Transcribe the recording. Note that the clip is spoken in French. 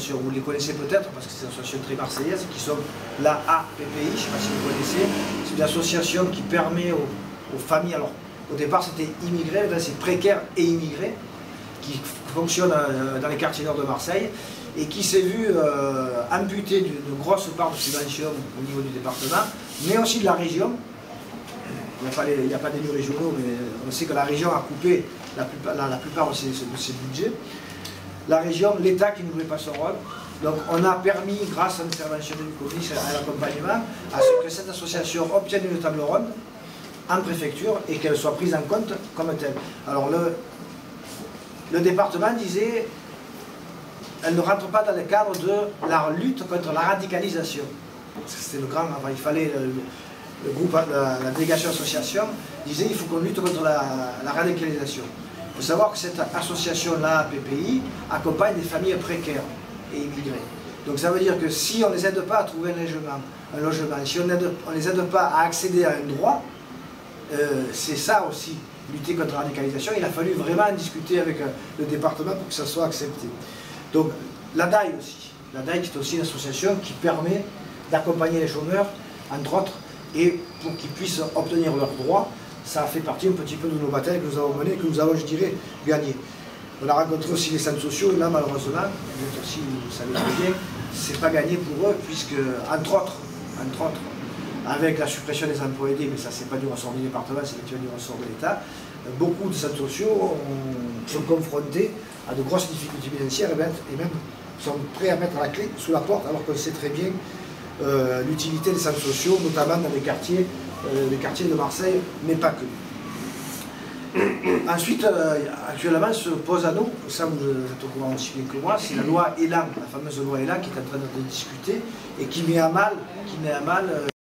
associations, vous les connaissez peut-être parce que c'est des associations très marseillaises qui sont la APPI, je ne sais pas si vous connaissez. C'est une association qui permet aux familles, alors au départ c'était immigrés, maintenant c'est précaires et immigrés, qui fonctionne dans les quartiers nord de Marseille et qui s'est vu amputé d'une grosse part de subventions au niveau du département, mais aussi de la région. Il n'y a pas d'élus régionaux, mais on sait que la région a coupé la plupart de ses budgets. La région, l'État qui ne jouait pas son rôle. Donc on a permis, grâce à l'intervention du COMIS, à l'accompagnement, à ce que cette association obtienne une table ronde en préfecture et qu'elle soit prise en compte comme telle. Alors le département disait, elle ne rentre pas dans le cadre de la lutte contre la radicalisation. C'était le grand, enfin, il fallait, le groupe, la délégation association disait il faut qu'on lutte contre la radicalisation. Il faut savoir que cette association-là, PPI, accompagne des familles précaires et immigrées. Donc ça veut dire que si on ne les aide pas à trouver un logement, si on ne les aide pas à accéder à un droit, c'est ça aussi, lutter contre la radicalisation. Il a fallu vraiment discuter avec le département pour que ça soit accepté. Donc l'ADAI aussi, l'ADAI qui est aussi une association qui permet d'accompagner les chômeurs, entre autres, et pour qu'ils puissent obtenir leurs droits. Ça fait partie un petit peu de nos batailles que nous avons menées, que nous avons, je dirais, gagnées. On a rencontré aussi les centres sociaux, et là, malheureusement, aussi, vous savez très bien, c'est pas gagné pour eux, puisque, entre autres, avec la suppression des emplois aidés, mais ça, c'est pas du ressort du département, c'est effectivement du ressort de l'État, beaucoup de centres sociaux sont confrontés à de grosses difficultés financières et même sont prêts à mettre la clé sous la porte, alors qu'on sait très bien l'utilité des centres sociaux, notamment dans les quartiers de Marseille, mais pas que. Ensuite, actuellement se pose à nous, ça vous êtes au courant aussi bien que moi, c'est la loi Elan, la fameuse loi Elan qui est en train de discuter et qui met à mal